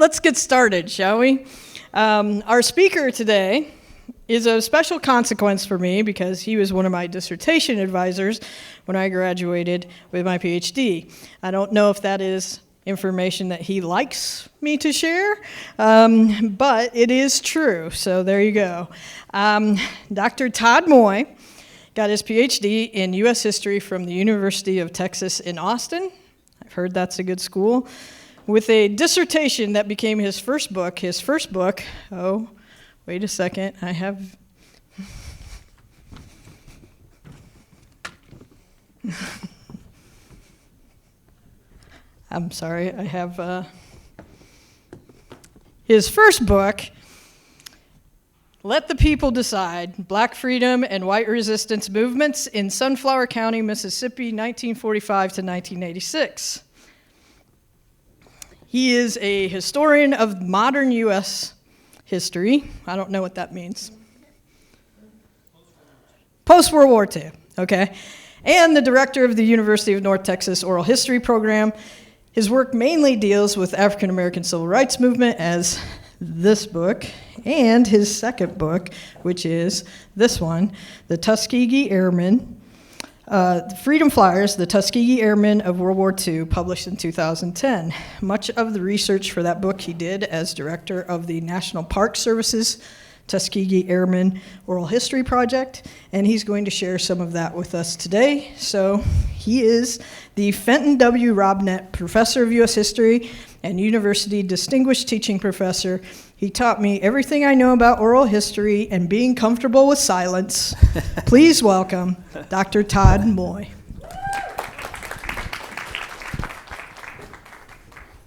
Let's get started, shall we? Our speaker today is of special consequence for me because he was one of my dissertation advisors when I graduated with my PhD. I don't know if that is information that he likes me to share, but it is true, so there you go. Dr. Todd Moye got his PhD in U.S. history from the University of Texas in Austin. I've heard that's a good school. With a dissertation that became his first book. Oh, wait a second, I have... I'm sorry, I have his first book, Let the People Decide, Black Freedom and White Resistance Movements in Sunflower County, Mississippi, 1945 to 1986. He is a historian of modern U.S. history. I don't know what that means. Post-World War II, okay. And the director of the University of North Texas Oral History Program. His work mainly deals with African American civil rights movement, as this book, and his second book, which is this one, the Tuskegee Airmen, Freedom Flyers, the Tuskegee Airmen of World War II, published in 2010. Much of the research for that book he did as director of the National Park Service's Tuskegee Airmen Oral History Project, and he's going to share some of that with us today. So he is the Fenton W. Robnett Professor of U.S. History and University Distinguished Teaching Professor. He taught me everything I know about oral history and being comfortable with silence. Please welcome Dr. Todd Moye.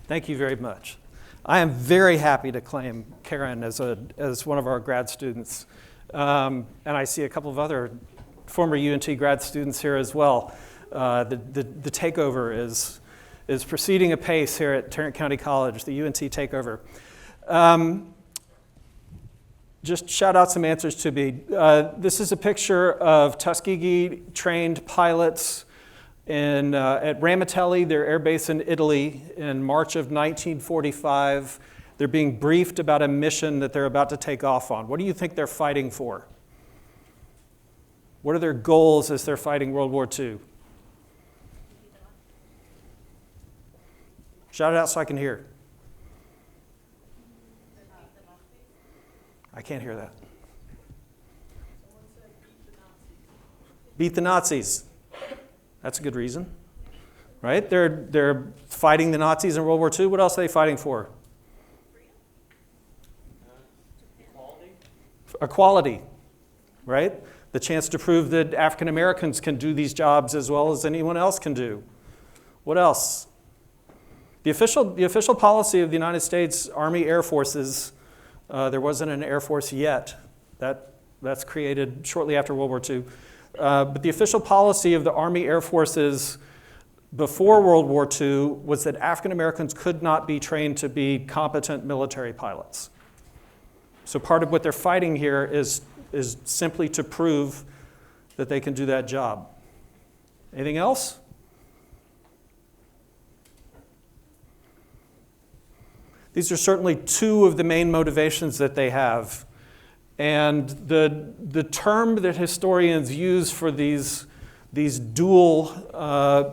Thank you very much. I am very happy to claim Karen as one of our grad students. And I see a couple of other former UNT grad students here as well. The takeover is proceeding apace here at Tarrant County College, the UNT takeover. Just shout out some answers to me. This is a picture of Tuskegee trained pilots at Ramitelli, their air base in Italy, in March of 1945. They're being briefed about a mission that they're about to take off on. What do you think they're fighting for? What are their goals as they're fighting World War II? Shout it out so I can hear. I can't hear that. Beat the Nazis. That's a good reason, right? They're fighting the Nazis in World War II. What else are they fighting for? Equality, right? The chance to prove that African Americans can do these jobs as well as anyone else can do. What else? The official policy of the United States Army Air Forces, there wasn't an Air Force yet. That's created shortly after World War II. But the official policy of the Army Air Forces before World War II was that African Americans could not be trained to be competent military pilots. So part of what they're fighting here is simply to prove that they can do that job. Anything else? These are certainly two of the main motivations that they have. And the term that historians use for these dual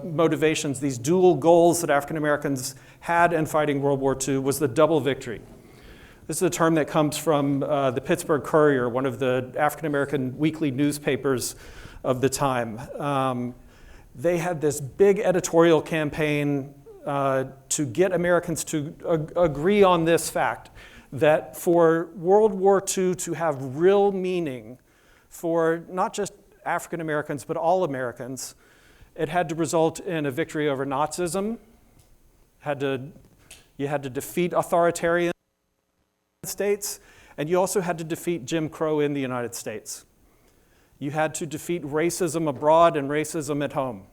motivations, these dual goals that African Americans had in fighting World War II was the double victory. This is a term that comes from the Pittsburgh Courier, one of the African American weekly newspapers of the time. They had this big editorial campaign to get Americans to agree on this fact, that for World War II to have real meaning for not just African Americans, but all Americans, it had to result in a victory over Nazism. You had to defeat authoritarian in the United States, and you also had to defeat Jim Crow in the United States. You had to defeat racism abroad and racism at home.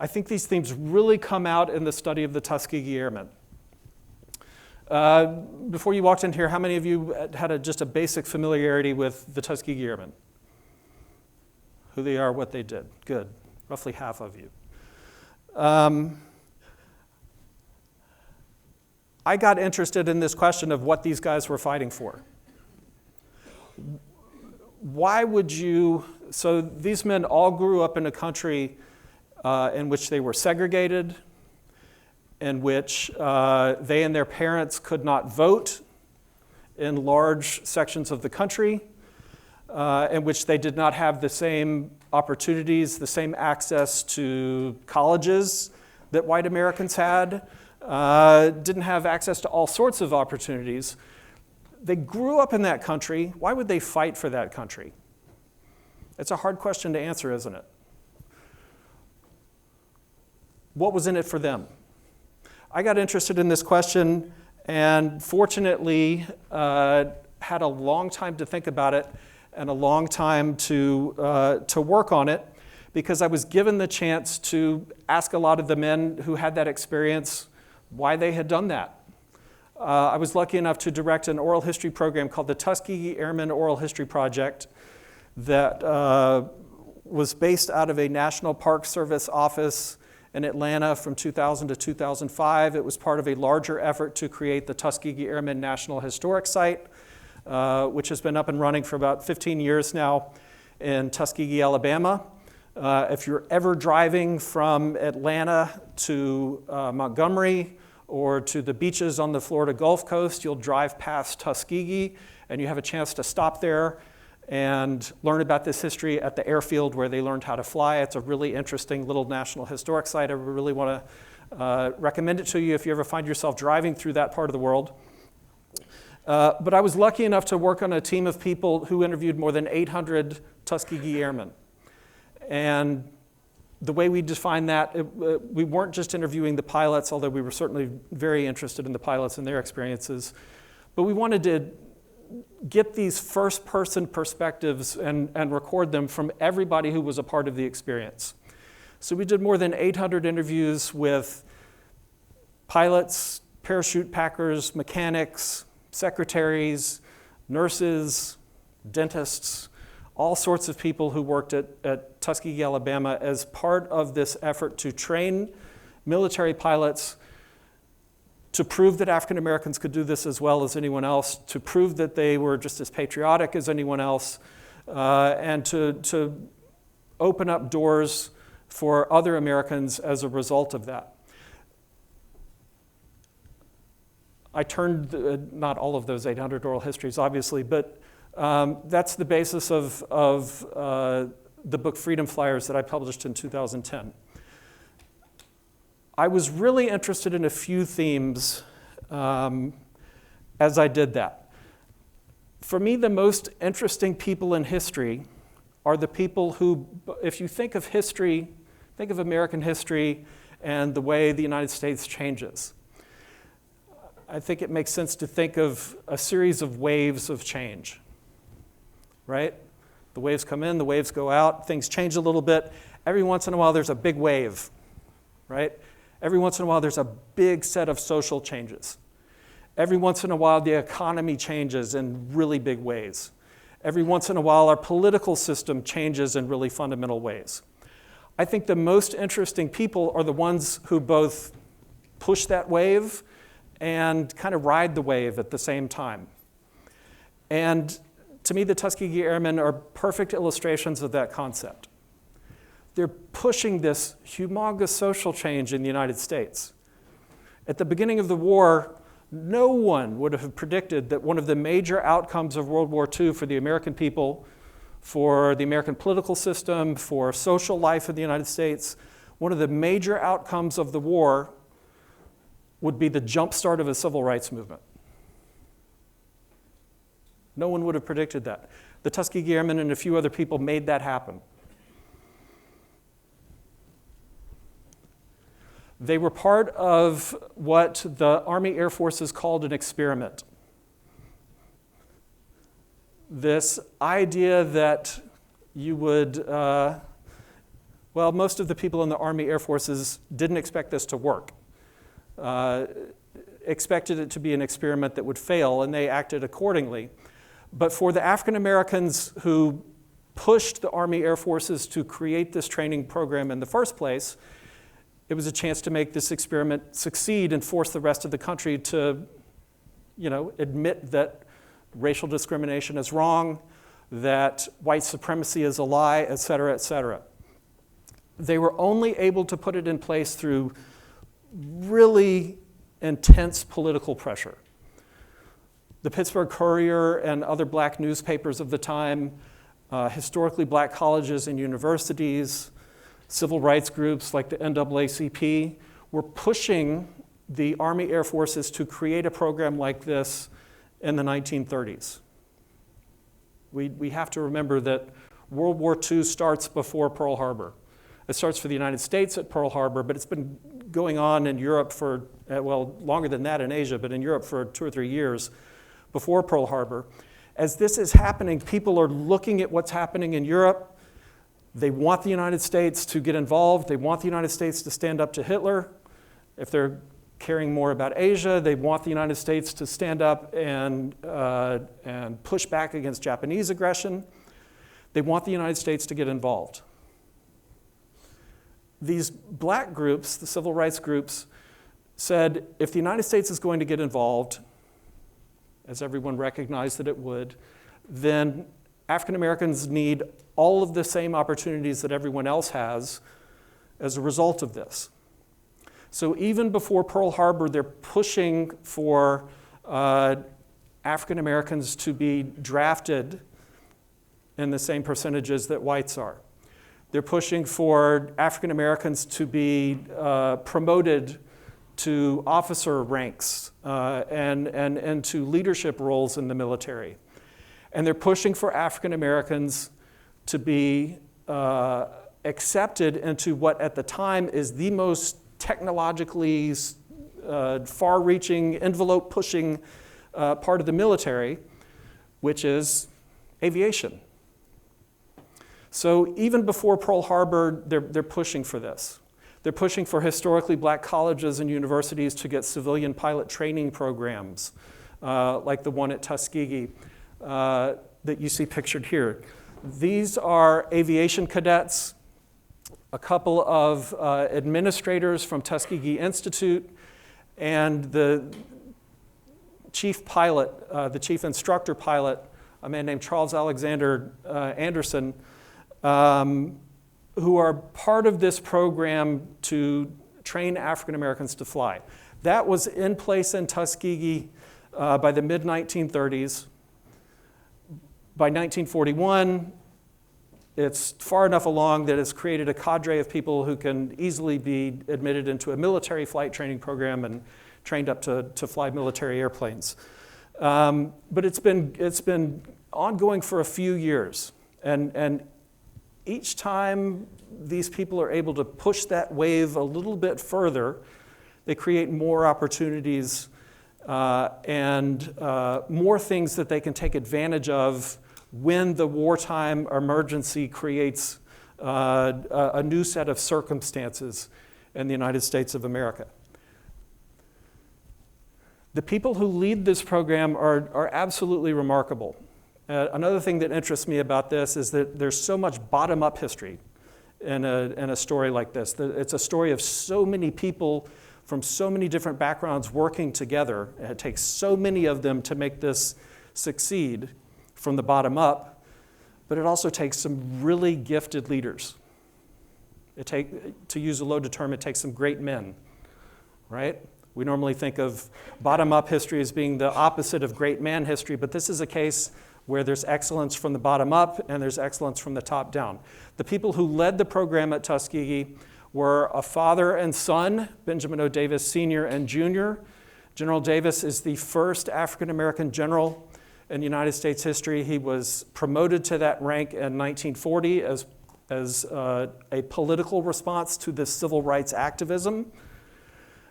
I think these themes really come out in the study of the Tuskegee Airmen. Before you walked in here, how many of you had just a basic familiarity with the Tuskegee Airmen? Who they are, what they did. Good. Roughly half of you. I got interested in this question of what these guys were fighting for. Why would you, so these men all grew up in a country in which they were segregated, in which they and their parents could not vote in large sections of the country, in which they did not have the same opportunities, the same access to colleges that white Americans had, didn't have access to all sorts of opportunities. They grew up in that country. Why would they fight for that country? It's a hard question to answer, isn't it? What was in it for them? I got interested in this question and fortunately had a long time to think about it and a long time to work on it, because I was given the chance to ask a lot of the men who had that experience why they had done that. I was lucky enough to direct an oral history program called the Tuskegee Airmen Oral History Project that was based out of a National Park Service office in Atlanta from 2000 to 2005. It was part of a larger effort to create the Tuskegee Airmen National Historic Site, which has been up and running for about 15 years now in Tuskegee, Alabama. If you're ever driving from Atlanta to Montgomery or to the beaches on the Florida Gulf Coast, you'll drive past Tuskegee and you have a chance to stop there and learn about this history at the airfield where they learned how to fly. It's a really interesting little National Historic Site. I really want to recommend it to you if you ever find yourself driving through that part of the world. But I was lucky enough to work on a team of people who interviewed more than 800 Tuskegee Airmen. And the way we define that, we weren't just interviewing the pilots, although we were certainly very interested in the pilots and their experiences, but we wanted to get these first-person perspectives and record them from everybody who was a part of the experience. So we did more than 800 interviews with pilots, parachute packers, mechanics, secretaries, nurses, dentists, all sorts of people who worked at Tuskegee, Alabama as part of this effort to train military pilots to prove that African Americans could do this as well as anyone else, to prove that they were just as patriotic as anyone else, and to open up doors for other Americans as a result of that. I turned, not all of those 800 oral histories, obviously, but that's the basis of the book Freedom Flyers that I published in 2010. I was really interested in a few themes as I did that. For me, the most interesting people in history are the people who, if you think of history, think of American history and the way the United States changes. I think it makes sense to think of a series of waves of change, right? The waves come in, the waves go out, things change a little bit. Every once in a while, there's a big wave, right? Every once in a while, there's a big set of social changes. Every once in a while, the economy changes in really big ways. Every once in a while, our political system changes in really fundamental ways. I think the most interesting people are the ones who both push that wave and kind of ride the wave at the same time. And to me, the Tuskegee Airmen are perfect illustrations of that concept. They're pushing this humongous social change in the United States. At the beginning of the war, no one would have predicted that one of the major outcomes of World War II for the American people, for the American political system, for social life in the United States, one of the major outcomes of the war would be the jumpstart of a civil rights movement. No one would have predicted that. The Tuskegee Airmen and a few other people made that happen. They were part of what the Army Air Forces called an experiment. This idea that you would, most of the people in the Army Air Forces didn't expect this to work. Expected it to be an experiment that would fail, and they acted accordingly. But for the African Americans who pushed the Army Air Forces to create this training program in the first place, It was a chance to make this experiment succeed and force the rest of the country to, admit that racial discrimination is wrong, that white supremacy is a lie, et cetera, et cetera. They were only able to put it in place through really intense political pressure. The Pittsburgh Courier and other black newspapers of the time, historically black colleges and universities, civil rights groups like the NAACP were pushing the Army Air Forces to create a program like this in the 1930s. We have to remember that World War II starts before Pearl Harbor. It starts for the United States at Pearl Harbor, but it's been going on in Europe for, longer than that in Asia, but in Europe for 2 or 3 years before Pearl Harbor. As this is happening, people are looking at what's happening in Europe. They want the United States to get involved. They want the United States to stand up to Hitler. If they're caring more about Asia, they want the United States to stand up and push back against Japanese aggression. They want the United States to get involved. These black groups, the civil rights groups, said if the United States is going to get involved, as everyone recognized that it would, then African Americans need all of the same opportunities that everyone else has as a result of this. So even before Pearl Harbor, they're pushing for African Americans to be drafted in the same percentages that whites are. They're pushing for African Americans to be promoted to officer ranks and to leadership roles in the military. And they're pushing for African Americans to be accepted into what at the time is the most technologically far-reaching, envelope-pushing part of the military, which is aviation. So even before Pearl Harbor, they're pushing for this. They're pushing for historically black colleges and universities to get civilian pilot training programs, like the one at Tuskegee that you see pictured here. These are aviation cadets, a couple of administrators from Tuskegee Institute, and the chief pilot, the chief instructor pilot, a man named Charles Alexander Anderson, who are part of this program to train African Americans to fly. That was in place in Tuskegee by the mid-1930s. By 1941, it's far enough along that it's created a cadre of people who can easily be admitted into a military flight training program and trained up to fly military airplanes. But it's been ongoing for a few years. And each time these people are able to push that wave a little bit further, they create more opportunities and more things that they can take advantage of when the wartime emergency creates a new set of circumstances in the United States of America. The people who lead this program are absolutely remarkable. Another thing that interests me about this is that there's so much bottom-up history in a story like this. It's a story of so many people from so many different backgrounds working together. It takes so many of them to make this succeed from the bottom up, but it also takes some really gifted leaders. To use a loaded term, it takes some great men, right? We normally think of bottom-up history as being the opposite of great man history, but this is a case where there's excellence from the bottom up and there's excellence from the top down. The people who led the program at Tuskegee were a father and son, Benjamin O. Davis Sr. and Jr. General Davis is the first African-American general in United States history. He was promoted to that rank in 1940 as a political response to the civil rights activism.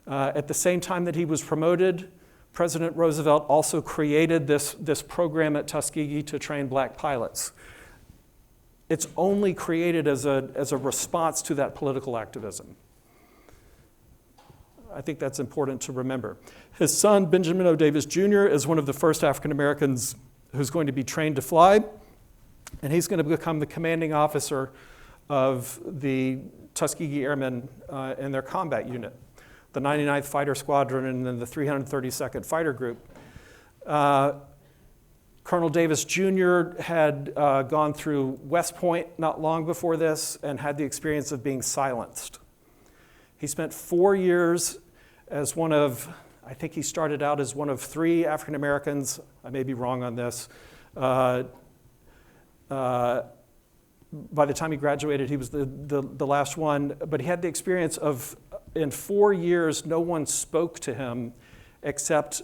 At the same time that he was promoted, President Roosevelt also created this program at Tuskegee to train black pilots. It's only created as a response to that political activism. I think that's important to remember. His son, Benjamin O. Davis Jr., is one of the first African Americans who's going to be trained to fly, and he's going to become the commanding officer of the Tuskegee Airmen and their combat unit, the 99th Fighter Squadron and then the 332nd Fighter Group. Colonel Davis Jr. had gone through West Point not long before this and had the experience of being silenced. He spent 4 years as one of, I think he started out as one of 3 African Americans, I may be wrong on this. By the time he graduated, he was the last one, but he had the experience of, in 4 years, no one spoke to him except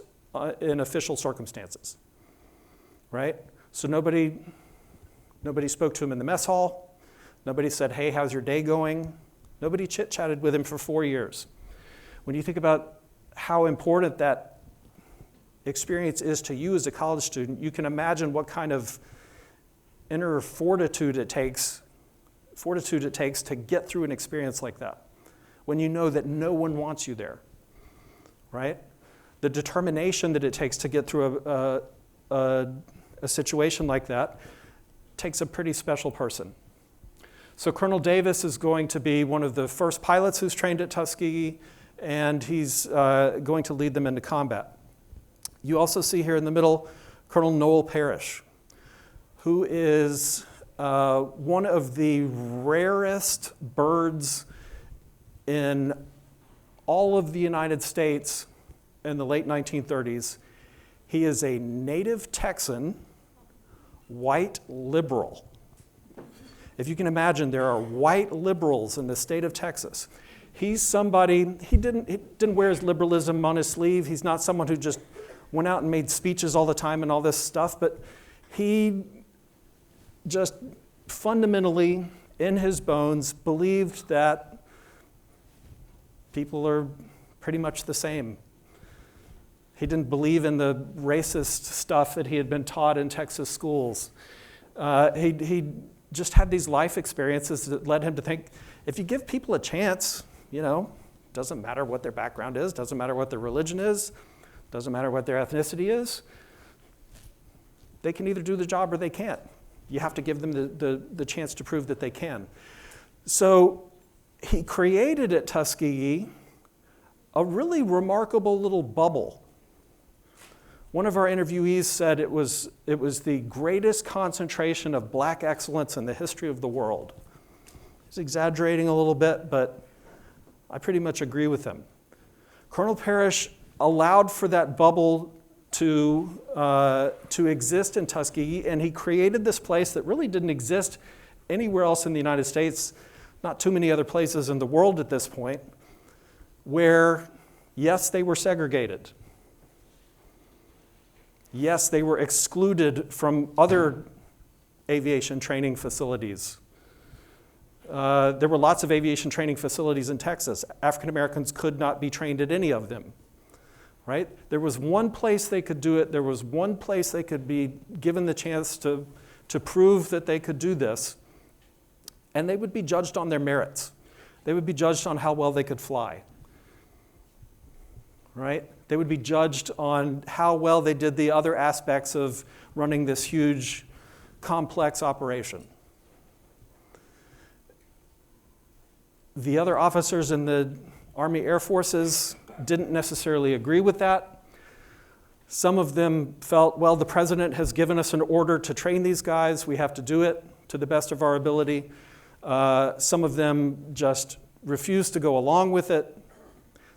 in official circumstances, right? So nobody spoke to him in the mess hall. Nobody said, hey, how's your day going? Nobody chit-chatted with him for 4 years. When you think about how important that experience is to you as a college student, you can imagine what kind of inner fortitude it takes to get through an experience like that, when you know that no one wants you there, right? The determination that it takes to get through a situation like that takes a pretty special person. So Colonel Davis is going to be one of the first pilots who's trained at Tuskegee, and he's going to lead them into combat. You also see here in the middle Colonel Noel Parrish, who is one of the rarest birds in all of the United States in the late 1930s. He is a native Texan, white liberal. If you can imagine, there are white liberals in the state of Texas. He's somebody, he didn't wear his liberalism on his sleeve. He's not someone who just went out and made speeches all the time and all this stuff, but he just fundamentally, in his bones, believed that people are pretty much the same. He didn't believe in the racist stuff that he had been taught in Texas schools. He just had these life experiences that led him to think, if you give people a chance, doesn't matter what their background is, doesn't matter what their religion is, doesn't matter what their ethnicity is, they can either do the job or they can't. You have to give them the chance to prove that they can. So he created at Tuskegee a really remarkable little bubble. One of our interviewees said it was the greatest concentration of black excellence in the history of the world. He's exaggerating a little bit, but I pretty much agree with him. Colonel Parrish allowed for that bubble to exist in Tuskegee, and he created this place that really didn't exist anywhere else in the United States, not too many other places in the world at this point, where, yes, they were segregated. Yes, they were excluded from other aviation training facilities. There were lots of aviation training facilities in Texas. African Americans could not be trained at any of them, right? There was one place they could do it. There was one place they could be given the chance to prove that they could do this, and they would be judged on their merits. They would be judged on how well they could fly, right? They would be judged on how well they did the other aspects of running this huge, complex operation. The other officers in the Army Air Forces didn't necessarily agree with that. Some of them felt, well, the president has given us an order to train these guys. We have to do it to the best of our ability. Some of them just refused to go along with it.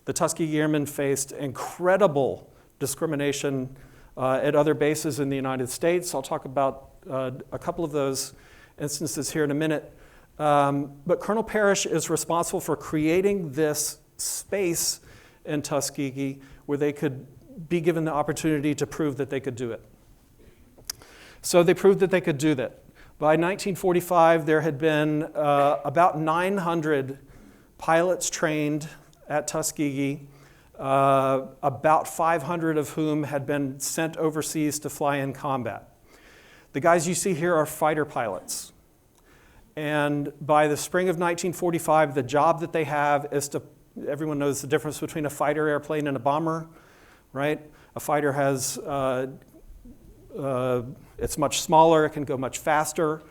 The Tuskegee Airmen faced incredible discrimination at other bases in the United States. I'll talk about a couple of those instances here in a minute. But Colonel Parrish is responsible for creating this space in Tuskegee where they could be given the opportunity to prove that they could do it. So they proved that they could do that. By 1945, there had been about 900 pilots trained at Tuskegee, about 500 of whom had been sent overseas to fly in combat. The guys you see here are fighter pilots. And by the spring of 1945, the job that they have is to, everyone knows the difference between a fighter airplane and a bomber, right? A fighter has, it's much smaller, it can go much faster.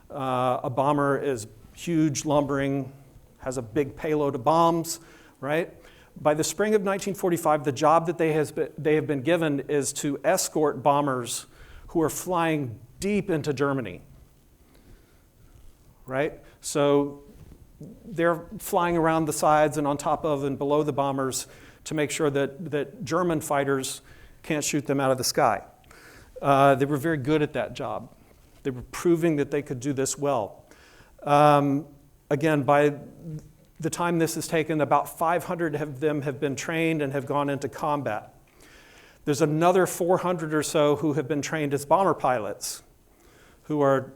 A bomber is huge, lumbering, has a big payload of bombs, right? By the spring of 1945, the job that they have been given is to escort bombers who are flying deep into Germany, right? So they're flying around the sides and on top of and below the bombers to make sure that German fighters can't shoot them out of the sky. They were very good at that job. They were proving that they could do this well. Again, by the time this is taken, about 500 of them have been trained and have gone into combat. There's another 400 or so who have been trained as bomber pilots, who are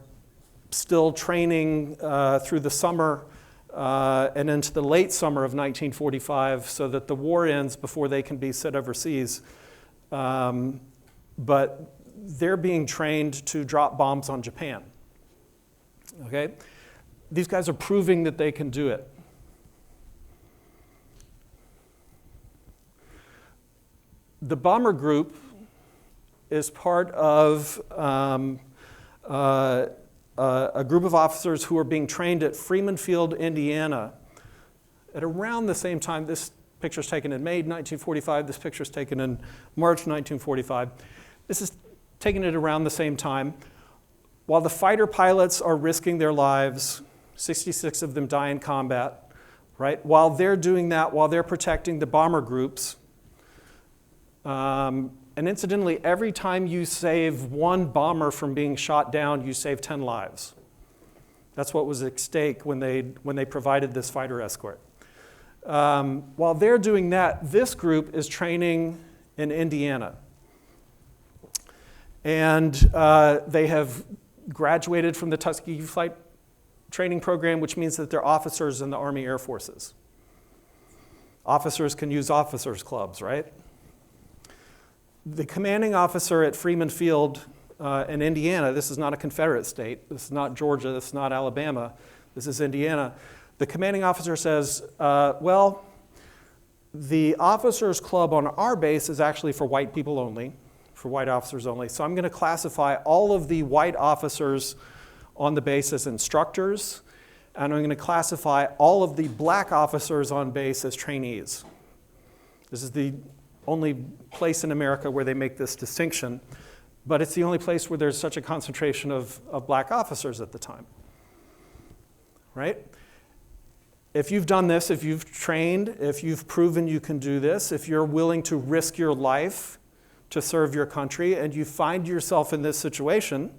still training through the summer and into the late summer of 1945 so that the war ends before they can be sent overseas. But they're being trained to drop bombs on Japan. Okay? These guys are proving that they can do it. The bomber group is part of a group of officers who are being trained at Freeman Field, Indiana, at around the same time. This picture is taken in May 1945. This picture is taken in March 1945. This is taken at around the same time. While the fighter pilots are risking their lives, 66 of them die in combat, right? While they're doing that, while they're protecting the bomber groups, and incidentally, every time you save one bomber from being shot down, you save 10 lives. That's what was at stake when they provided this fighter escort. While they're doing that, this group is training in Indiana. And they have graduated from the Tuskegee Flight Training Program, which means that they're officers in the Army Air Forces. Officers can use officers' clubs, right? The commanding officer at Freeman Field in Indiana, this is not a Confederate state, this is not Georgia, this is not Alabama, this is Indiana. The commanding officer says, well, the officers' club on our base is actually for white people only, for white officers only. So I'm going to classify all of the white officers on the base as instructors, and I'm going to classify all of the black officers on base as trainees. This is the only place in America where they make this distinction, but it's the only place where there's such a concentration of black officers at the time, right? If you've done this, if you've trained, if you've proven you can do this, if you're willing to risk your life to serve your country, and you find yourself in this situation,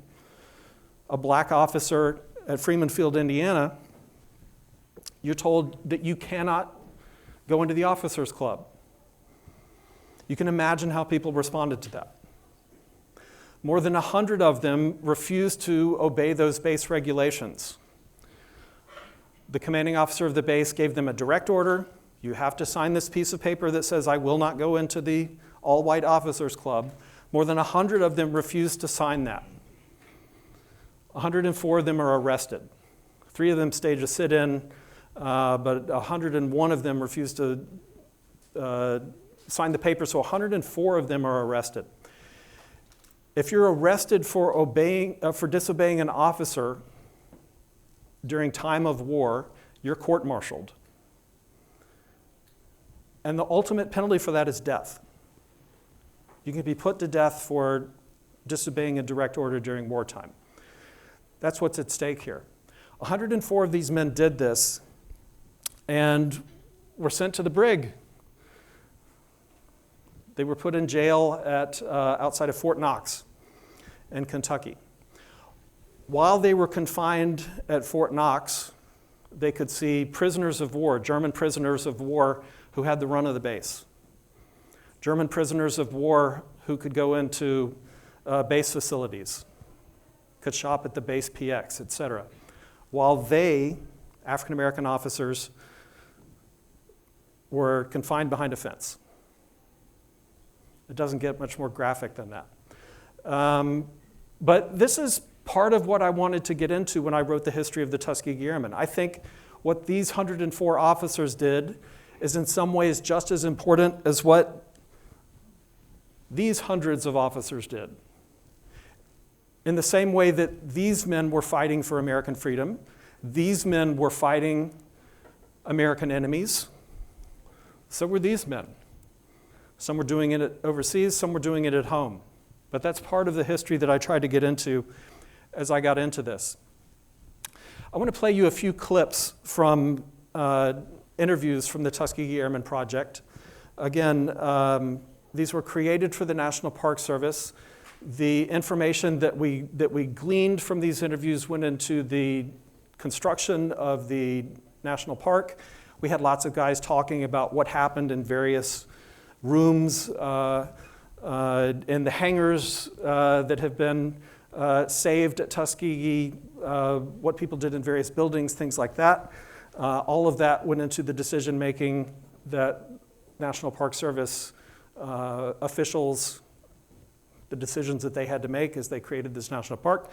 a black officer at Freeman Field, Indiana, you're told that you cannot go into the officers' club. You can imagine how people responded to that. More than 100 of them refused to obey those base regulations. The commanding officer of the base gave them a direct order. You have to sign this piece of paper that says, I will not go into the all-white officers club. More than 100 of them refused to sign that. 104 of them are arrested. 3 of them staged a sit-in, but 101 of them refused to sign the paper, so 104 of them are arrested. If you're arrested for disobeying an officer during time of war, you're court-martialed. And the ultimate penalty for that is death. You can be put to death for disobeying a direct order during wartime. That's what's at stake here. 104 of these men did this and were sent to the brig. They were put in jail outside of Fort Knox in Kentucky. While they were confined at Fort Knox, they could see prisoners of war, German prisoners of war who had the run of the base. German prisoners of war who could go into base facilities, could shop at the base PX, etc. While they, African American officers, were confined behind a fence. It doesn't get much more graphic than that. But this is part of what I wanted to get into when I wrote the history of the Tuskegee Airmen. I think what these 104 officers did is in some ways just as important as what these hundreds of officers did. In the same way that these men were fighting for American freedom, These men were fighting American enemies. So were these men. Some were doing it overseas, some were doing it at home. But that's part of the history that I tried to get into as I got into this. I want to play you a few clips from interviews from the Tuskegee Airmen Project. Again, these were created for the National Park Service. The information that we gleaned from these interviews went into the construction of the national park. We had lots of guys talking about what happened in various rooms, in the hangars that have been saved at Tuskegee, what people did in various buildings, things like that. All of that went into the decision making that National Park Service officials, the decisions that they had to make as they created this national park.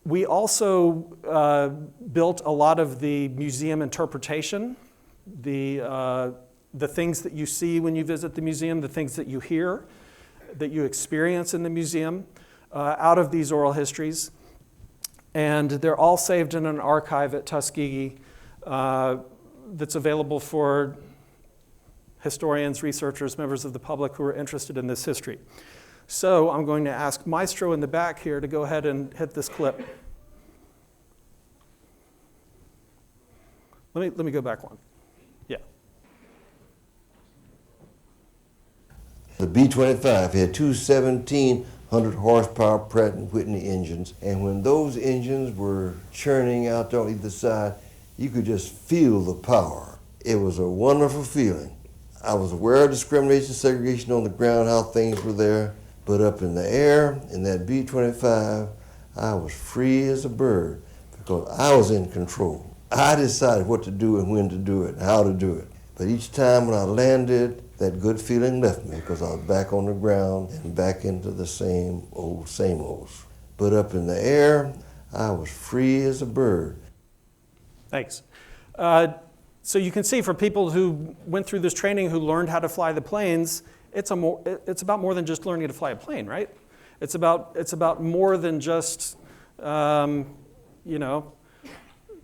We also built a lot of the museum interpretation, the things that you see when you visit the museum, the things that you hear, that you experience in the museum, out of these oral histories. And they're all saved in an archive at Tuskegee that's available for historians, researchers, members of the public who are interested in this history. So I'm going to ask Maestro in the back here to go ahead and hit this clip. Let me go back one. Yeah. The B-25 had two 1,700 horsepower Pratt & Whitney engines, and when those engines were churning out on either side, you could just feel the power. It was a wonderful feeling. I was aware of discrimination, segregation on the ground, how things were there, but up in the air, in that B-25, I was free as a bird because I was in control. I decided what to do and when to do it and how to do it. But each time when I landed, that good feeling left me because I was back on the ground and back into the same olds. But up in the air, I was free as a bird. Thanks. So you can see for people who went through this training, who learned how to fly the planes, it's about more than just learning to fly a plane, right? It's about more than just,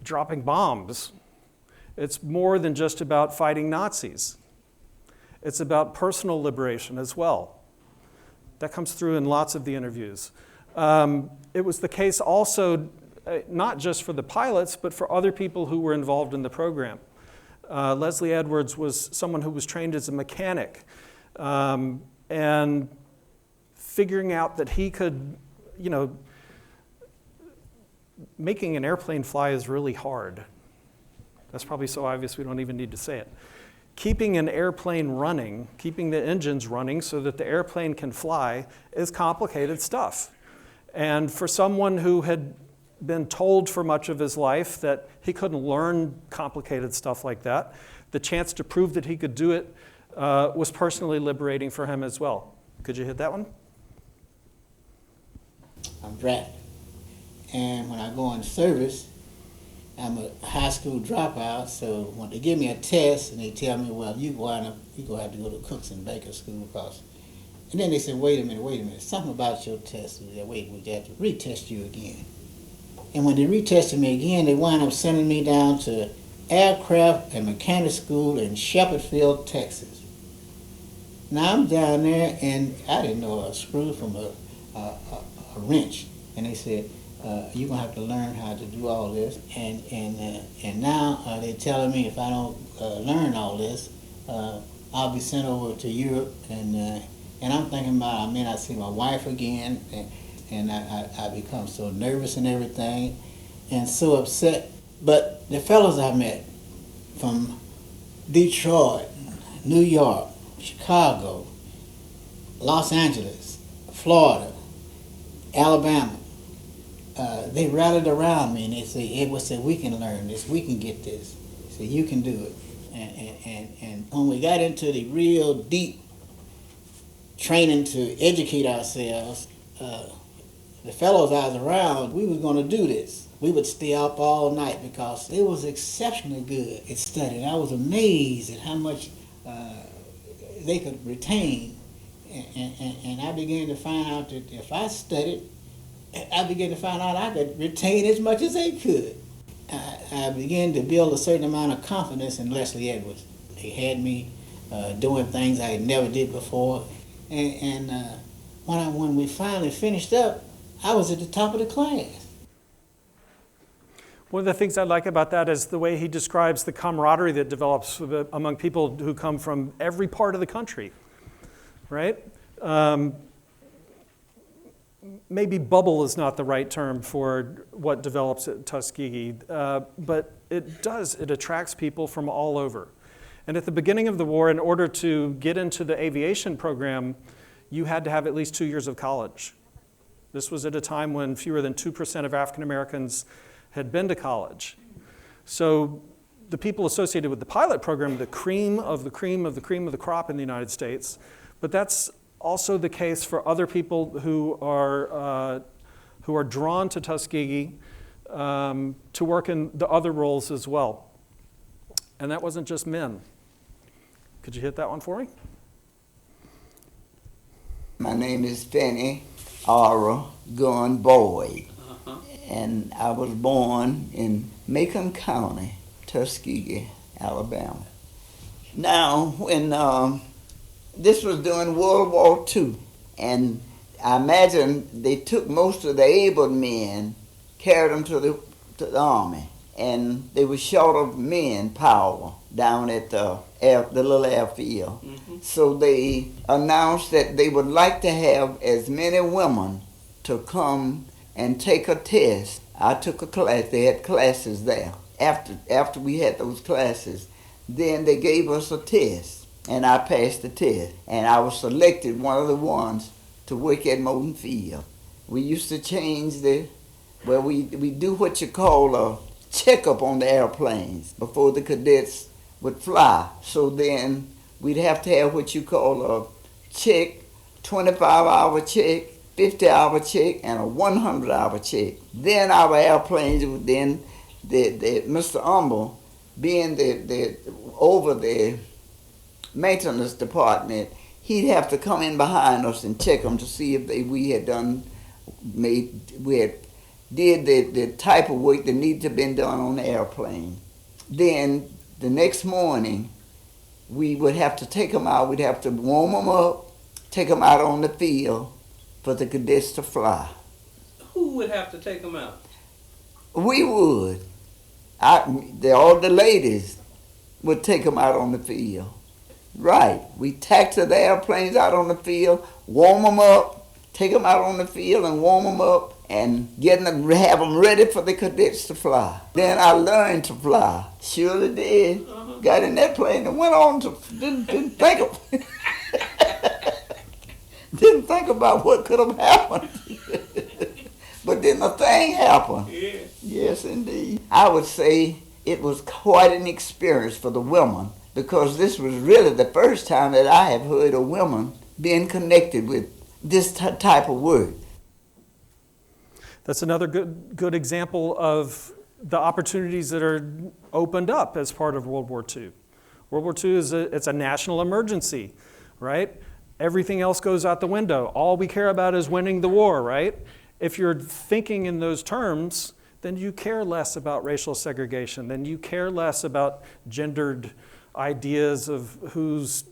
dropping bombs. It's more than just about fighting Nazis. It's about personal liberation as well. That comes through in lots of the interviews. It was the case also, not just for the pilots, but for other people who were involved in the program. Leslie Edwards was someone who was trained as a mechanic, and figuring out that he could, making an airplane fly is really hard. That's probably so obvious we don't even need to say it. Keeping an airplane running, keeping the engines running so that the airplane can fly is complicated stuff. And for someone who had been told for much of his life that he couldn't learn complicated stuff like that, the chance to prove that he could do it was personally liberating for him as well. Could you hit that one? I'm drafted. And when I go in service, I'm a high school dropout, so when they give me a test and they tell me, well, you're going to have to go to Cooks and Baker School because, and then they say, wait a minute, something about your test, we have to retest you again. And when they retested me again, they wound up sending me down to aircraft and mechanic school in Shepherdfield, Texas. Now I'm down there and I didn't know a screw from a wrench. And they said, you're going to have to learn how to do all this. And now they're telling me if I don't learn all this, I'll be sent over to Europe. And I'm thinking about I may not see my wife again. And I become so nervous and everything and so upset. But the fellows I met from Detroit, New York, Chicago, Los Angeles, Florida, Alabama, they rallied around me and they say, Edward said, we can learn this, we can get this. He said, you can do it. And when we got into the real deep training to educate ourselves, the fellows I was around, we were going to do this. We would stay up all night because it was exceptionally good at studying. I was amazed at how much they could retain. And I began to find out that if I studied I began to find out I could retain as much as they could. I began to build a certain amount of confidence in Leslie Edwards. They had me doing things I had never did before. And when we finally finished up, I was at the top of the class. One of the things I like about that is the way he describes the camaraderie that develops among people who come from every part of the country, right? Maybe bubble is not the right term for what develops at Tuskegee, but it attracts people from all over. And at the beginning of the war, in order to get into the aviation program, you had to have at least 2 years of college. This was at a time when fewer than 2% of African Americans had been to college. So the people associated with the pilot program, the cream of the cream of the cream of the crop in the United States, but that's also the case for other people who are drawn to Tuskegee to work in the other roles as well. And that wasn't just men. Could you hit that one for me? My name is Fenton W. Boyd, and I was born in Macon County, Tuskegee, Alabama. Now, when this was during World War II, and I imagine they took most of the able men, carried them to the army, and they were short of manpower down at the little airfield. Mm-hmm. So they announced that they would like to have as many women to come and take a test. I took a class. They had classes there. After we had those classes, then they gave us a test, and I passed the test, and I was selected one of the ones to work at Moulton Field. We used to change we do what you call a checkup on the airplanes before the cadets would fly. So then we'd have to have what you call a check, 25-hour check, 50-hour check, and a 100-hour check. Then our airplanes would then, Mr. Humble, being over the maintenance department, he'd have to come in behind us and check them to see if did the type of work that needed to have been done on the airplane. Then the next morning, we would have to take them out. We'd have to warm them up, take them out on the field for the cadets to fly. Who would have to take them out? We would. All the ladies would take them out on the field. Right. We taxi the airplanes out on the field, warm them up, take them out on the field and warm them up, and have them ready for the cadets to fly. Then I learned to fly. Surely did. Got in that plane and went on to didn't think about what could have happened. But then the thing happened. Yeah. Yes, indeed. I would say it was quite an experience for the women, because this was really the first time that I have heard of women being connected with this type of work. That's another good example of the opportunities that are opened up as part of World War II. World War II it's a national emergency, right? Everything else goes out the window. All we care about is winning the war, right? If you're thinking in those terms, then you care less about racial segregation, then you care less about gendered ideas of who's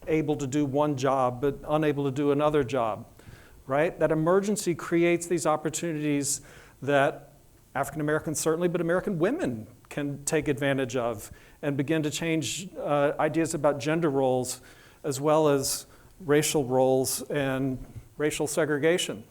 able to do one job but unable to do another job. Right? That emergency creates these opportunities that African Americans certainly, but American women can take advantage of and begin to change ideas about gender roles as well as racial roles and racial segregation.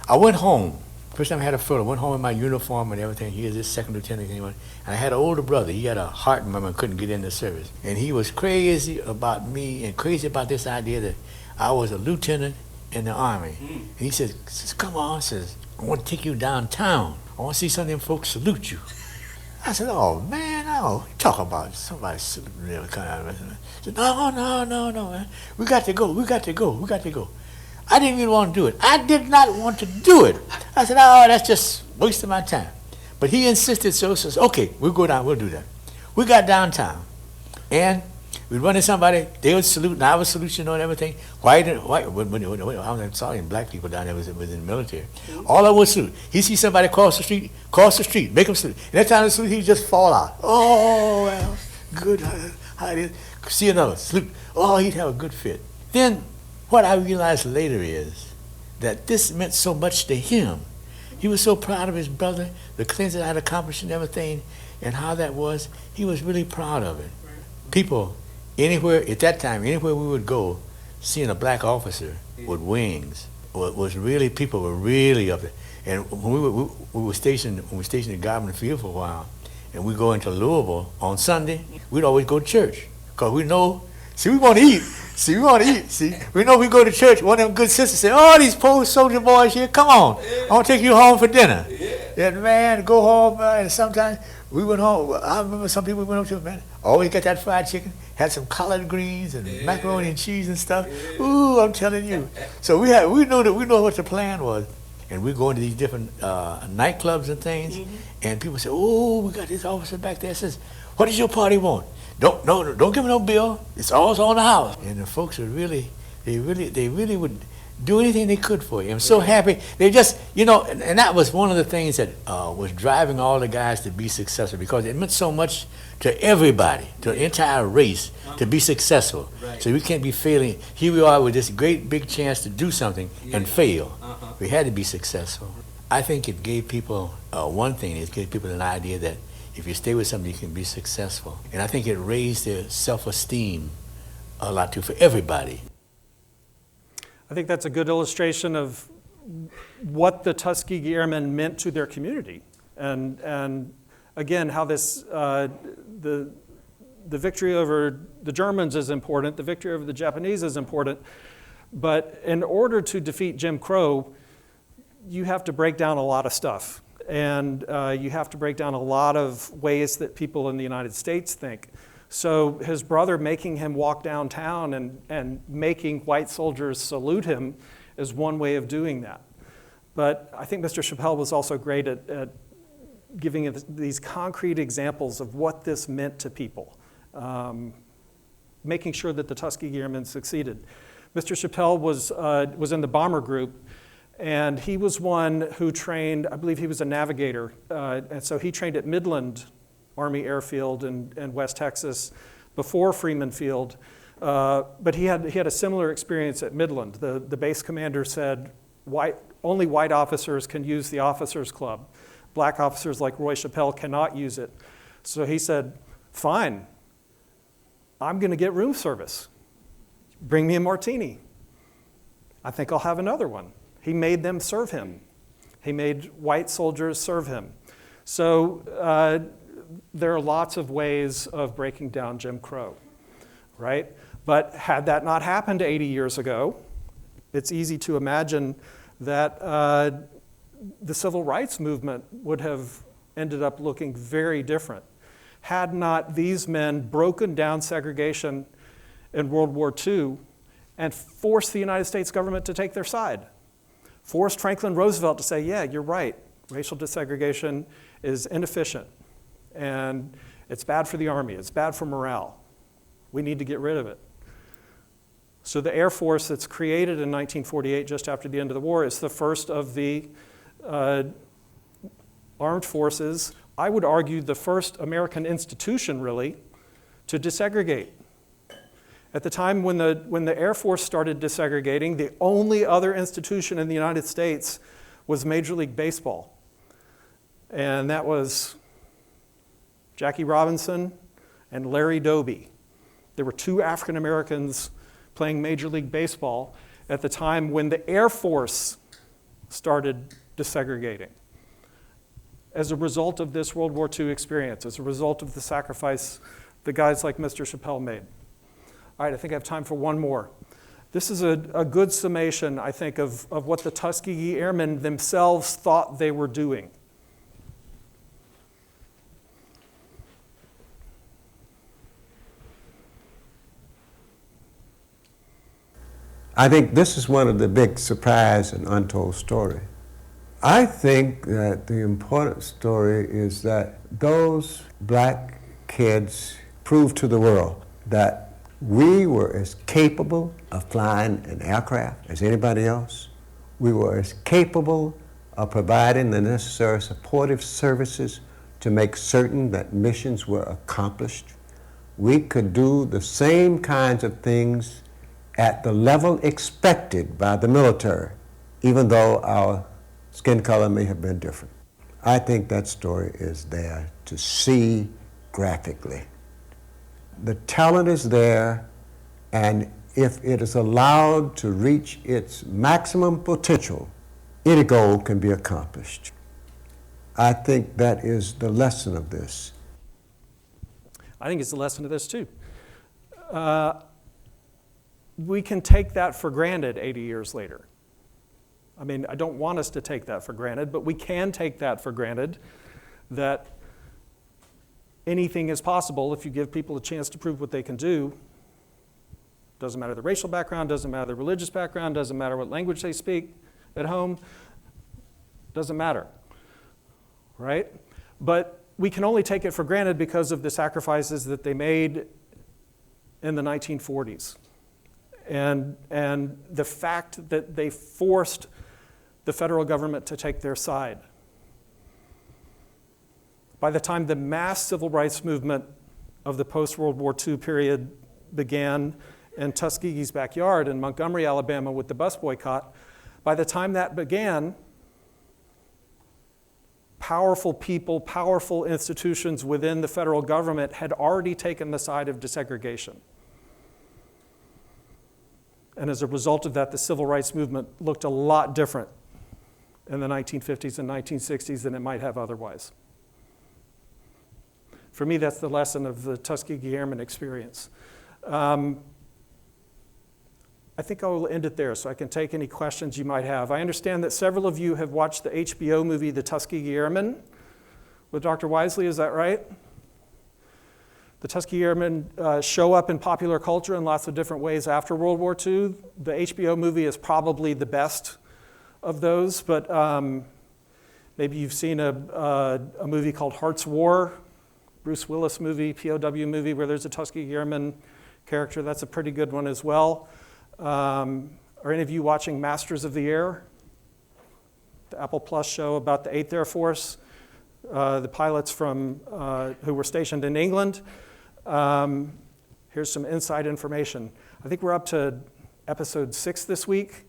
I went home. First time I had a photo, went home in my uniform and everything. He was this second lieutenant anyway. And I had an older brother. He had a heart murmur and couldn't get in the service. And he was crazy about me and crazy about this idea that I was a lieutenant in the Army. And he says, come on, says, I want to take you downtown. I want to see some of them folks salute you. I said, oh man, no. Talk about somebody saluting me. I said, no, man. We got to go. I didn't even want to do it. I did not want to do it. I said, oh, that's just wasting my time. But he insisted, so says, okay, we'll go down, we'll do that. We got downtown, and We'd run into somebody, they would salute, and I would salute, you know, and everything. White, when I was sorry, and black people down there was in the military. All I would salute. He see somebody cross the street, make him salute. And that time to salute, he'd just fall out. Oh, well, good, how it is. See another, salute. Oh, he'd have a good fit. Then, what I realized later is that this meant so much to him. He was so proud of his brother, the things that I'd accomplished and everything, and how that was. He was really proud of it. People, anywhere, at that time, anywhere we would go, seeing a black officer with wings was really, people were really up there. And when we were stationed at Garment Field for a while, and we go into Louisville on Sunday, we'd always go to church. Because we know, we want to eat. We know we go to church, one of them good sisters say, oh, these poor soldier boys here, come on, I want to take you home for dinner. And man, go home, and sometimes we went home. I remember some people we went home to, man, always got that fried chicken, had some collard greens and macaroni and cheese and stuff. Ooh, I'm telling you. So we know what the plan was. And we go into these different nightclubs and things, and people say, oh, we got this officer back there says, what does your party want? Don't give me no bill. It's all on the house. And the folks would really would do anything they could for you. I'm so happy. They just, you know, and that was one of the things that was driving all the guys to be successful, because it meant so much to everybody, to the entire race, to be successful. So we can't be failing. Here we are with this great big chance to do something and fail. We had to be successful. I think it gave people one thing. It gave people an idea that if you stay with something, you can be successful. And I think it raised their self-esteem a lot too for everybody. I think that's a good illustration of what the Tuskegee Airmen meant to their community. And again, how this, the victory over the Germans is important, the victory over the Japanese is important, but in order to defeat Jim Crow, you have to break down a lot of stuff. And you have to break down a lot of ways that people in the United States think. So his brother making him walk downtown and making white soldiers salute him is one way of doing that. But I think Mr. Chappelle was also great at giving these concrete examples of what this meant to people, making sure that the Tuskegee Airmen succeeded. Mr. Chappelle was in the bomber group, and he was one who trained, I believe he was a navigator, and so he trained at Midland Army Airfield in West Texas before Freeman Field, but he had a similar experience at Midland. The base commander said, only white officers can use the officers club. Black officers like Roy Chappelle cannot use it. So he said, fine, I'm gonna get room service. Bring me a martini. I think I'll have another one. He made them serve him. He made white soldiers serve him. So there are lots of ways of breaking down Jim Crow, right? But had that not happened 80 years ago, it's easy to imagine that the civil rights movement would have ended up looking very different. Had not these men broken down segregation in World War II and forced the United States government to take their side. Forced Franklin Roosevelt to say, yeah, you're right, racial desegregation is inefficient, and it's bad for the Army, it's bad for morale. We need to get rid of it. So the Air Force that's created in 1948, just after the end of the war, is the first of the armed forces, I would argue the first American institution, really, to desegregate. At the time when the Air Force started desegregating, the only other institution in the United States was Major League Baseball. And that was Jackie Robinson and Larry Doby. There were two African Americans playing Major League Baseball at the time when the Air Force started desegregating. As a result of this World War II experience, as a result of the sacrifice the guys like Mr. Chappelle made. All right, I think I have time for one more. This is a good summation, I think, of what the Tuskegee Airmen themselves thought they were doing. I think this is one of the big surprise and untold story. I think that the important story is that those black kids proved to the world that we were as capable of flying an aircraft as anybody else. We were as capable of providing the necessary supportive services to make certain that missions were accomplished. We could do the same kinds of things at the level expected by the military, even though our skin color may have been different. I think that story is there to see graphically. The talent is there, and if it is allowed to reach its maximum potential, any goal can be accomplished. I think that is the lesson of this. I think it's the lesson of this too. We can take that for granted 80 years later. I mean, I don't want us to take that for granted, but we can take that for granted, that anything is possible if you give people a chance to prove what they can do. Doesn't matter the racial background, doesn't matter the religious background, doesn't matter what language they speak at home, doesn't matter, right? But we can only take it for granted because of the sacrifices that they made in the 1940s. And the fact that they forced the federal government to take their side. By the time the mass civil rights movement of the post-World War II period began in Tuskegee's backyard in Montgomery, Alabama with the bus boycott, by the time that began, powerful people, powerful institutions within the federal government had already taken the side of desegregation. And as a result of that, the civil rights movement looked a lot different in the 1950s and 1960s than it might have otherwise. For me, that's the lesson of the Tuskegee Airmen experience. I think I will end it there so I can take any questions you might have. I understand that several of you have watched the HBO movie, The Tuskegee Airmen, with Dr. Wisely, is that right? The Tuskegee Airmen show up in popular culture in lots of different ways after World War II. The HBO movie is probably the best of those, but maybe you've seen a movie called Heart's War, Bruce Willis movie, POW movie, where there's a Tuskegee Airman character. That's a pretty good one as well. Are any of you watching Masters of the Air? The Apple Plus show about the 8th Air Force, the pilots from who were stationed in England. Here's some inside information. I think we're up to episode 6 this week.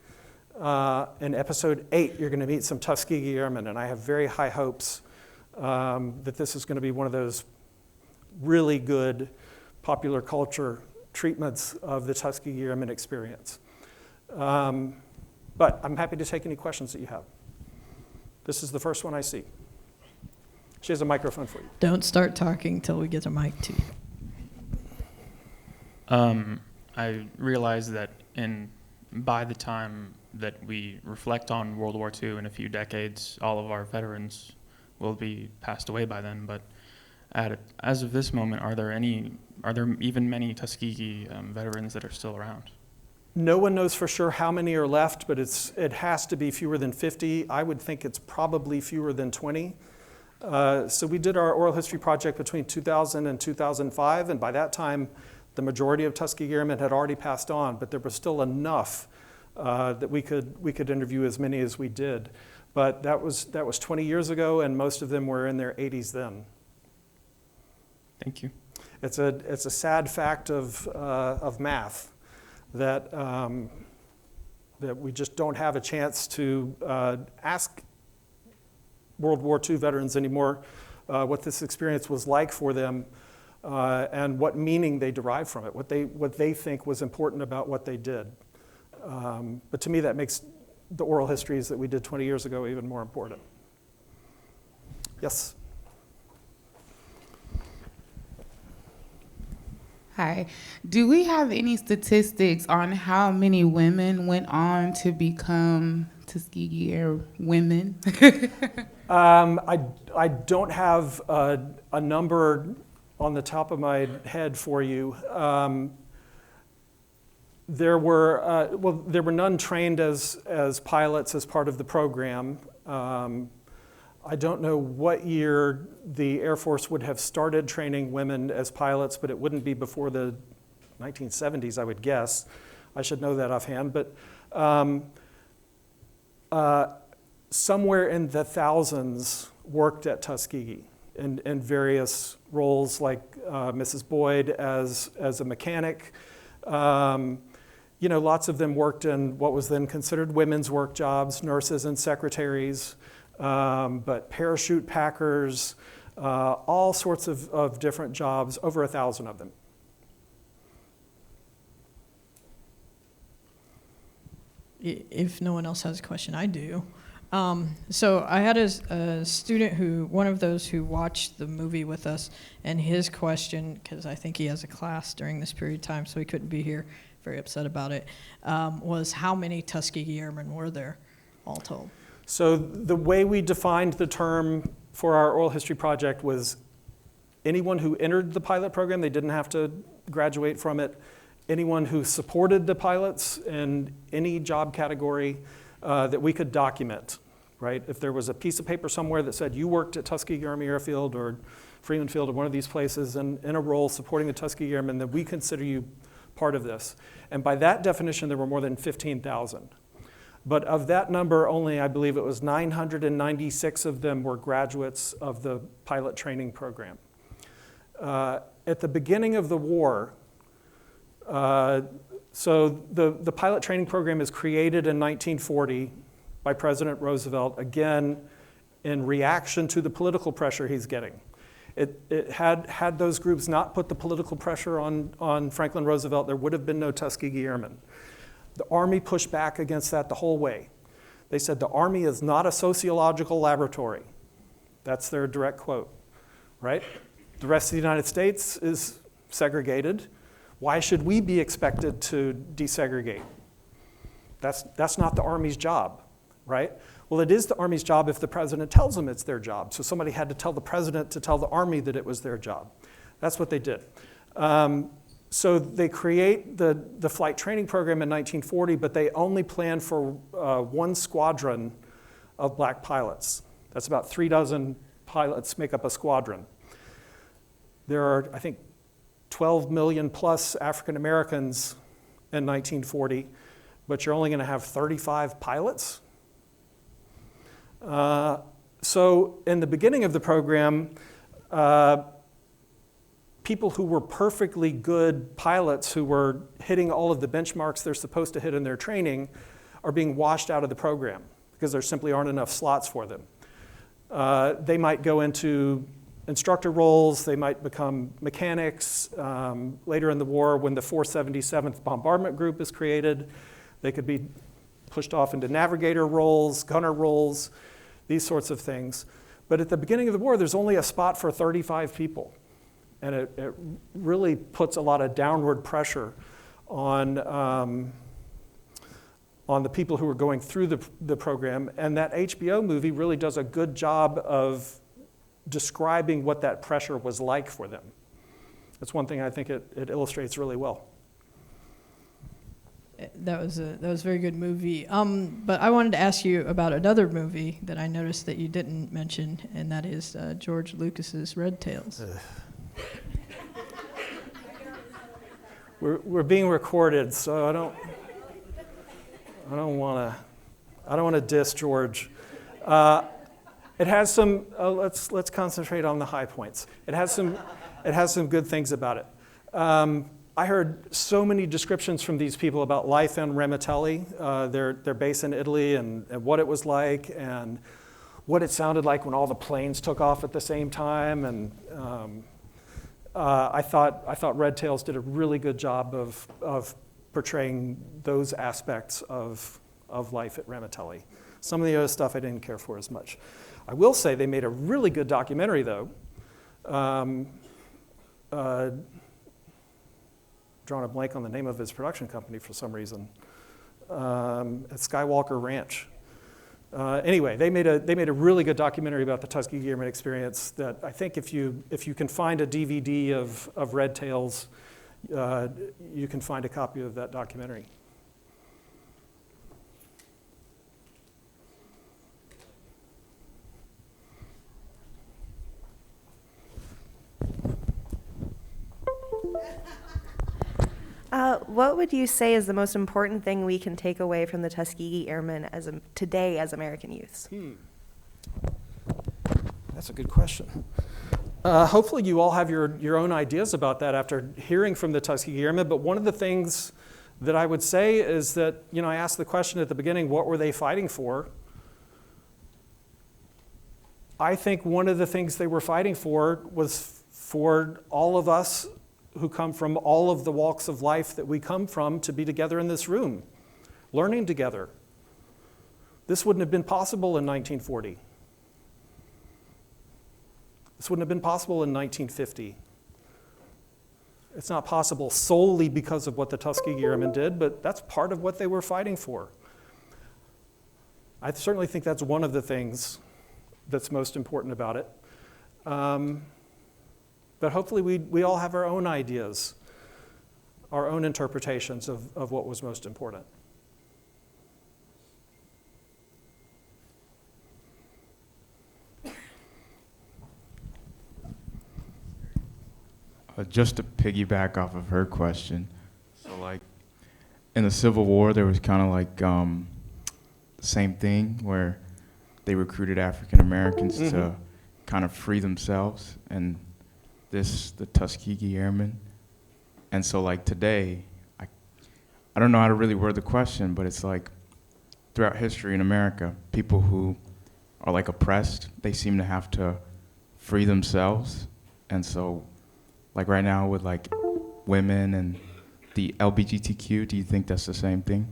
In episode 8, you're going to meet some Tuskegee Airmen, and I have very high hopes that this is going to be one of those really good popular culture treatments of the Tuskegee Airmen experience. But I'm happy to take any questions that you have. This is the first one I see. She has a microphone for you. Don't start talking till we get a mic to you. I realize that by the time that we reflect on World War II in a few decades, all of our veterans will be passed away by then. But as of this moment, are there even many Tuskegee veterans that are still around? No one knows for sure how many are left, but it has to be fewer than 50. I would think it's probably fewer than 20. So we did our oral history project between 2000 and 2005, and by that time, the majority of Tuskegee Airmen had already passed on, but there was still enough that we could interview as many as we did. But that was 20 years ago, and most of them were in their 80s then. Thank you. It's a sad fact of math that that we just don't have a chance to ask World War II veterans anymore what this experience was like for them and what meaning they derive from it, what they think was important about what they did. But to me, that makes the oral histories that we did 20 years ago even more important. Yes? Hi. Do we have any statistics on how many women went on to become Tuskegee Airwomen? I don't have a number on the top of my head for you. There were none trained as pilots as part of the program. I don't know what year the Air Force would have started training women as pilots, but it wouldn't be before the 1970s, I would guess. I should know that offhand, but somewhere in the thousands worked at Tuskegee in various roles, like Mrs. Boyd as a mechanic. Lots of them worked in what was then considered women's work jobs, nurses and secretaries, but parachute packers, all sorts of different jobs, over 1,000 of them. If no one else has a question, I do. So I had a student one of those who watched the movie with us, and his question, because I think he has a class during this period of time, so he couldn't be here, very upset about it, was how many Tuskegee Airmen were there all told? So the way we defined the term for our oral history project was anyone who entered the pilot program, they didn't have to graduate from it, anyone who supported the pilots in any job category that we could document, right? If there was a piece of paper somewhere that said you worked at Tuskegee Army Airfield or Freeman Field or one of these places and in a role supporting the Tuskegee Airmen, then we consider you part of this. And by that definition, there were more than 15,000. But of that number, only I believe it was 996 of them were graduates of the pilot training program. At the beginning of the war, so the pilot training program is created in 1940 by President Roosevelt, again, in reaction to the political pressure he's getting. Had those groups not put the political pressure on Franklin Roosevelt, there would have been no Tuskegee Airmen. The Army pushed back against that the whole way. They said the Army is not a sociological laboratory. That's their direct quote, right? The rest of the United States is segregated. Why should we be expected to desegregate? That's not the Army's job, right? Well, it is the Army's job if the president tells them it's their job. So somebody had to tell the president to tell the Army that it was their job. That's what they did. So they create the flight training program in 1940, but they only plan for one squadron of black pilots. That's about 36 pilots make up a squadron. There are, I think, 12 million plus African Americans in 1940, but you're only going to have 35 pilots. So in the beginning of the program, people who were perfectly good pilots who were hitting all of the benchmarks they're supposed to hit in their training are being washed out of the program because there simply aren't enough slots for them. They might go into instructor roles, they might become mechanics. Later in the war, when the 477th Bombardment Group is created, they could be pushed off into navigator roles, gunner roles, these sorts of things. But at the beginning of the war, there's only a spot for 35 people. And it really puts a lot of downward pressure on the people who are going through the program. And that HBO movie really does a good job of describing what that pressure was like for them. That's one thing I think it illustrates really well. That was a very good movie. But I wanted to ask you about another movie that I noticed that you didn't mention, and that is George Lucas's Red Tails. We're being recorded, so I don't want to diss George. It has some. Let's concentrate on the high points. It has some good things about it. I heard so many descriptions from these people about life in Remetelli, their base in Italy, and what it was like, and what it sounded like when all the planes took off at the same time. And I thought Red Tails did a really good job of portraying those aspects of life at Remetelli. Some of the other stuff I didn't care for as much. I will say they made a really good documentary, though. Drawing a blank on the name of his production company for some reason. At Skywalker Ranch. Anyway, they made a really good documentary about the Tuskegee Airmen experience that I think if you can find a DVD of Red Tails, you can find a copy of that documentary. What would you say is the most important thing we can take away from the Tuskegee Airmen today as American youths? That's a good question. Hopefully you all have your own ideas about that after hearing from the Tuskegee Airmen, but one of the things that I would say is that, I asked the question at the beginning, what were they fighting for? I think one of the things they were fighting for was for all of us who come from all of the walks of life that we come from to be together in this room, learning together. This wouldn't have been possible in 1940. This wouldn't have been possible in 1950. It's not possible solely because of what the Tuskegee Airmen did, but that's part of what they were fighting for. I certainly think that's one of the things that's most important about it. But hopefully we all have our own ideas, our own interpretations of what was most important. Just to piggyback off of her question, so like in the Civil War, there was kind of like the same thing where they recruited African Americans to kind of free themselves, and the Tuskegee Airmen. And so like today, I don't know how to really word the question, but it's like throughout history in America, people who are like oppressed, they seem to have to free themselves. And so like right now with like women and the LGBTQ, do you think that's the same thing?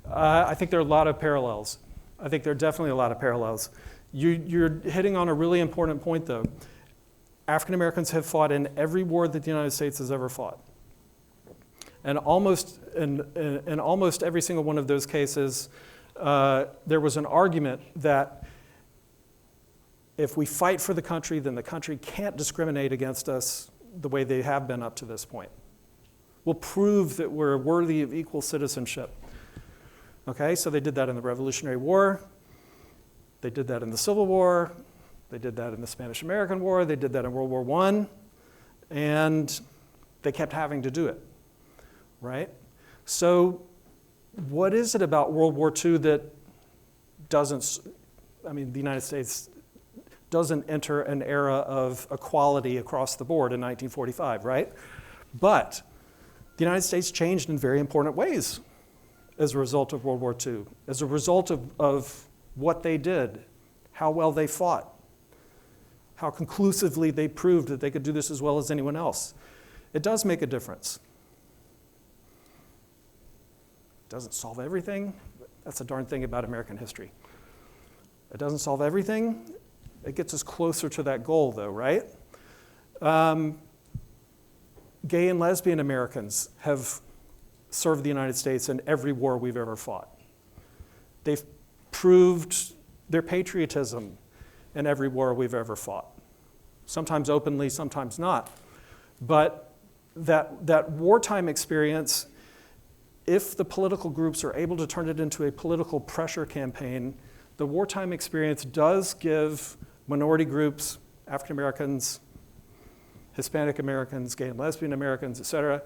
I think there are a lot of parallels. I think there are definitely a lot of parallels. You're hitting on a really important point though. African Americans have fought in every war that the United States has ever fought. And almost in almost every single one of those cases, there was an argument that if we fight for the country, then the country can't discriminate against us the way they have been up to this point. We'll prove that we're worthy of equal citizenship. Okay, so they did that in the Revolutionary War. They did that in the Civil War. They did that in the Spanish-American War. They did that in World War I. And they kept having to do it, right? So what is it about World War II that the United States doesn't enter an era of equality across the board in 1945, right? But the United States changed in very important ways as a result of World War II, as a result of what they did, how well they fought, how conclusively they proved that they could do this as well as anyone else. It does make a difference. It doesn't solve everything. That's the darn thing about American history. It doesn't solve everything. It gets us closer to that goal, though, right? Gay and lesbian Americans have served the United States in every war we've ever fought. They've proved their patriotism in every war we've ever fought. Sometimes openly, sometimes not. But that wartime experience, if the political groups are able to turn it into a political pressure campaign, the wartime experience does give minority groups, African Americans, Hispanic Americans, gay and lesbian Americans, et cetera,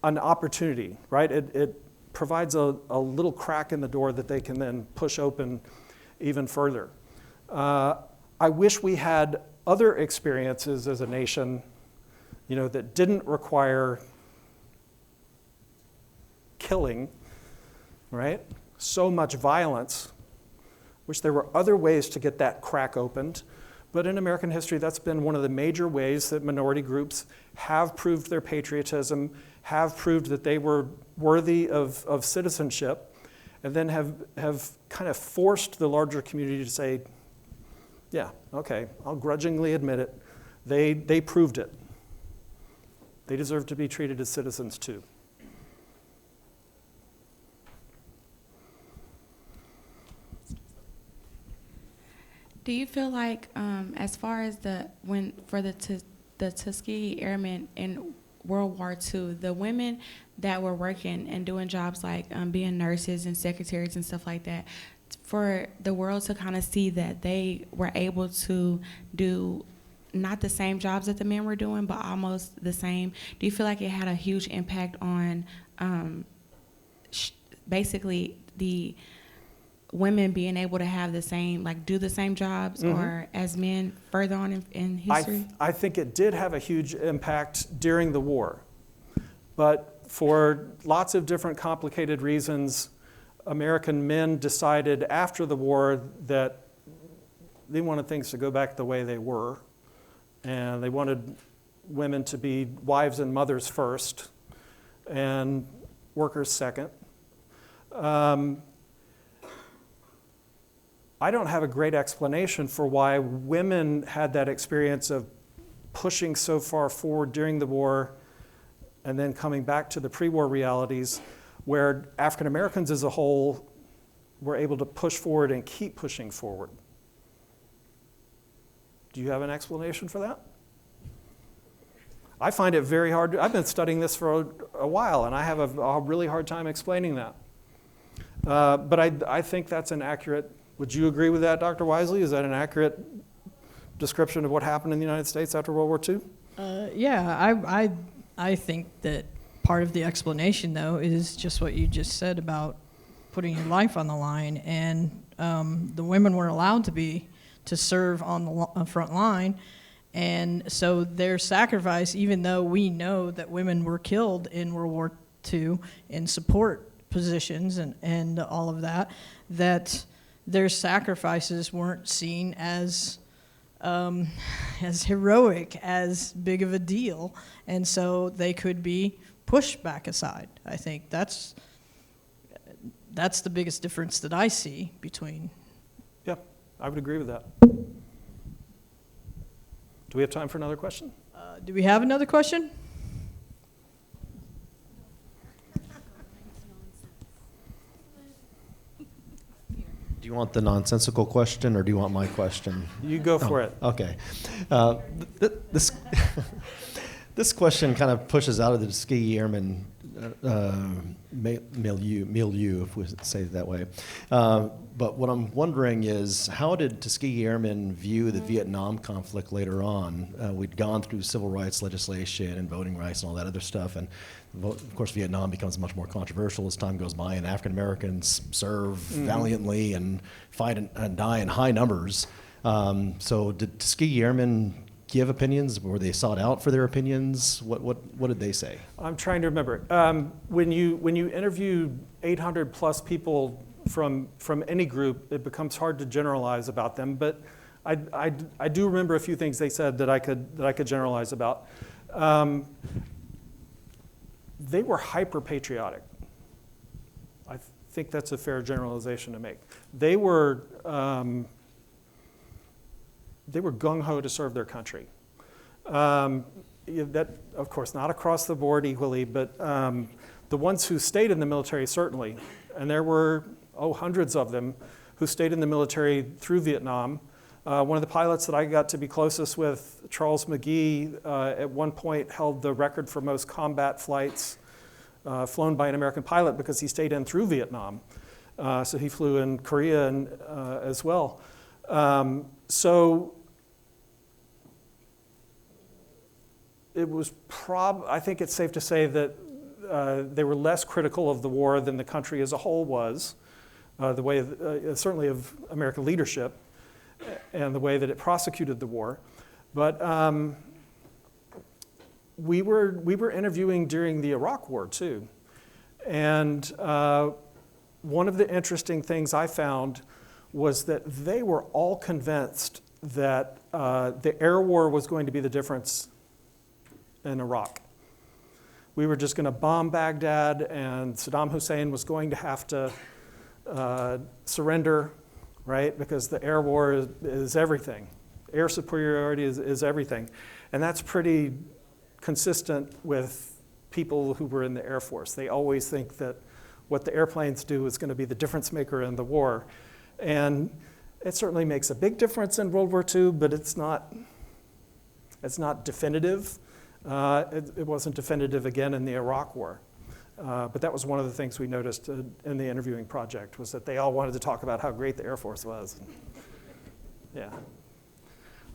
an opportunity, right? It provides a little crack in the door that they can then push open even further. I wish we had other experiences as a nation, that didn't require killing, right? So much violence. Wish there were other ways to get that crack opened. But in American history, that's been one of the major ways that minority groups have proved their patriotism, have proved that they were worthy of citizenship, and then have kind of forced the larger community to say, yeah, okay, I'll grudgingly admit it. They proved it. They deserve to be treated as citizens too. Do you feel like, as far as the Tuskegee Airmen in World War II, the women that were working and doing jobs like being nurses and secretaries and stuff like that, for the world to kind of see that they were able to do not the same jobs that the men were doing, but almost the same. Do you feel like it had a huge impact on basically the women being able to have the same, like do the same jobs, or as men further on in history? I think it did have a huge impact during the war. But for lots of different complicated reasons, American men decided after the war that they wanted things to go back the way they were. And they wanted women to be wives and mothers first, and workers second. I don't have a great explanation for why women had that experience of pushing so far forward during the war and then coming back to the pre-war realities, where African Americans as a whole were able to push forward and keep pushing forward. Do you have an explanation for that? I find it very hard. I've been studying this for a while, and I have a really hard time explaining that. But I think that's an accurate, would you agree with that, Dr. Wisely? Is that an accurate description of what happened in the United States after World War II? Yeah, I think that part of the explanation, though, is just what you just said about putting your life on the line. And the women were allowed to serve on the front line. And so their sacrifice, even though we know that women were killed in World War II in support positions and all of that, that their sacrifices weren't seen as heroic, as big of a deal. And so they could be pushed back aside. I think that's the biggest difference that I see between. Yep, I would agree with that. Do we have time for another question? Do we have another question? Do you want the nonsensical question, or do you want my question? You go for it. Okay. This question kind of pushes out of the Tuskegee Airmen milieu, if we say it that way. But what I'm wondering is, how did Tuskegee Airmen view the Vietnam conflict later on? We'd gone through civil rights legislation and voting rights and all that other stuff, and of course Vietnam becomes much more controversial as time goes by, and African Americans serve valiantly and fight and die in high numbers. So did Tuskegee Airmen give opinions? Were they sought out for their opinions? What did they say? I'm trying to remember. When you interview 800 plus people from any group, it becomes hard to generalize about them. But I do remember a few things they said that I could generalize about. They were hyper patriotic. I think that's a fair generalization to make. They were gung ho to serve their country. That, of course, not across the board equally, but the ones who stayed in the military certainly, and there were hundreds of them who stayed in the military through Vietnam. One of the pilots that I got to be closest with, Charles McGee, at one point held the record for most combat flights flown by an American pilot because he stayed in through Vietnam. So he flew in Korea as well. So it was I think it's safe to say that they were less critical of the war than the country as a whole was, the way certainly of American leadership and the way that it prosecuted the war. But we were interviewing during the Iraq War too, and one of the interesting things I found was that they were all convinced that the air war was going to be the difference in Iraq. We were just going to bomb Baghdad, and Saddam Hussein was going to have to surrender, right? Because the air war is everything. Air superiority is everything. And that's pretty consistent with people who were in the Air Force. They always think that what the airplanes do is going to be the difference maker in the war. And it certainly makes a big difference in World War II, but it's not definitive. It wasn't definitive again in the Iraq War. But that was one of the things we noticed in the interviewing project, was that they all wanted to talk about how great the Air Force was. Yeah.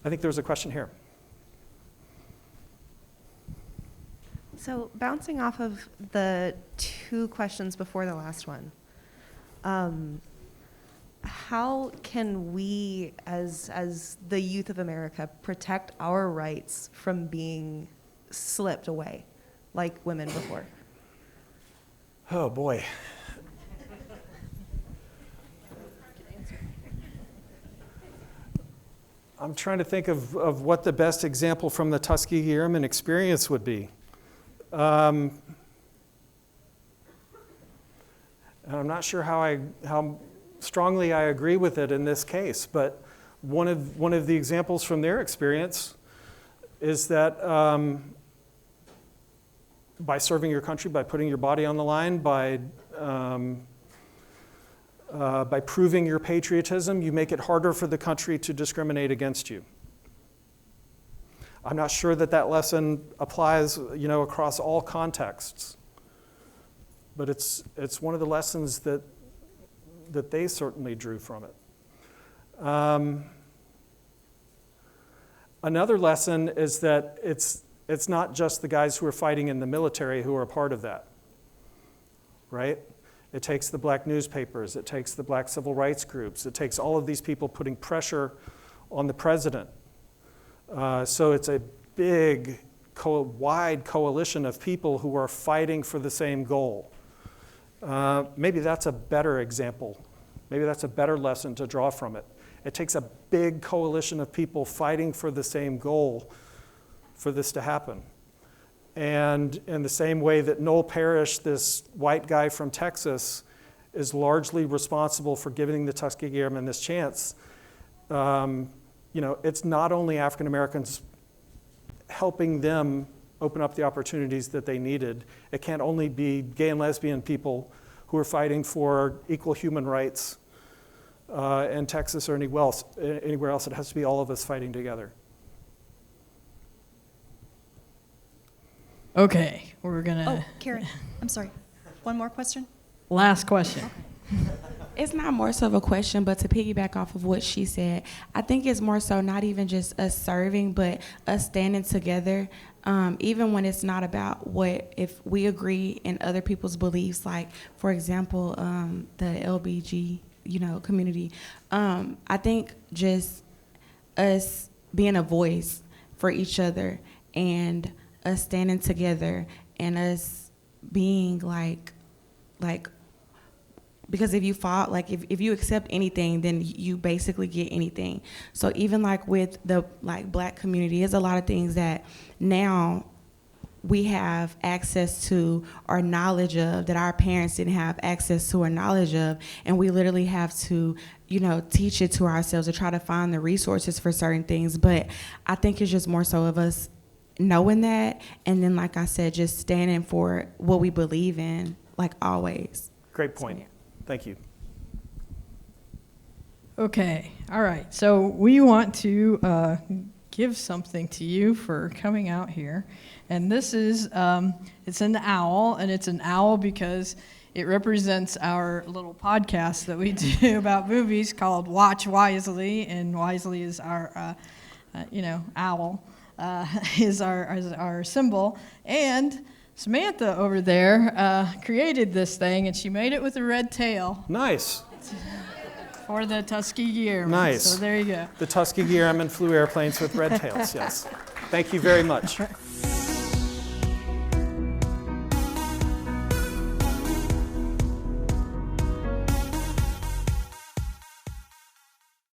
I think there was a question here. So bouncing off of the two questions before the last one, how can we, as the youth of America, protect our rights from being slipped away like women before? Oh, boy. I'm trying to think of what the best example from the Tuskegee Airmen experience would be. And I'm not sure how strongly I agree with it in this case, but one of the examples from their experience is that by serving your country, by putting your body on the line, by proving your patriotism, you make it harder for the country to discriminate against you. I'm not sure that lesson applies, across all contexts, but it's one of the lessons that they certainly drew from it. Another lesson is that it's not just the guys who are fighting in the military who are a part of that, right? It takes the black newspapers, it takes the black civil rights groups, it takes all of these people putting pressure on the president. So it's a big, wide coalition of people who are fighting for the same goal. Maybe that's a better example. Maybe that's a better lesson to draw from it. It takes a big coalition of people fighting for the same goal for this to happen. And in the same way that Noel Parrish, this white guy from Texas, is largely responsible for giving the Tuskegee Airmen this chance, it's not only African Americans helping them open up the opportunities that they needed. It can't only be gay and lesbian people who are fighting for equal human rights in Texas or anywhere else. It has to be all of us fighting together. Okay, we're gonna. Oh, Karen, I'm sorry. One more question? Last question. It's not more so of a question, but to piggyback off of what she said, I think it's more so not even just us serving, but us standing together, even when it's not about if we agree in other people's beliefs, like, for example, the LBG, community. I think just us being a voice for each other and us standing together and us being like because if you fought, like if you accept anything, then you basically get anything. So even like with the black community, there's a lot of things that now we have access to or knowledge of that our parents didn't have access to or knowledge of, and we literally have to, teach it to ourselves or try to find the resources for certain things. But I think it's just more so of us knowing that, and then, like I said, just standing for what we believe in, like always. Great point. So, yeah. Thank you. Okay, all right. So we want to give something to you for coming out here. And this is, it's an owl, and it's an owl because it represents our little podcast that we do about movies called Watch Wisely, and Wisely is our, owl. Is our symbol. And Samantha over there created this thing, and she made it with a red tail. Nice. For the Tuskegee Airmen. Nice. So there you go. The Tuskegee Airmen flew airplanes with red tails, yes. Thank you very much.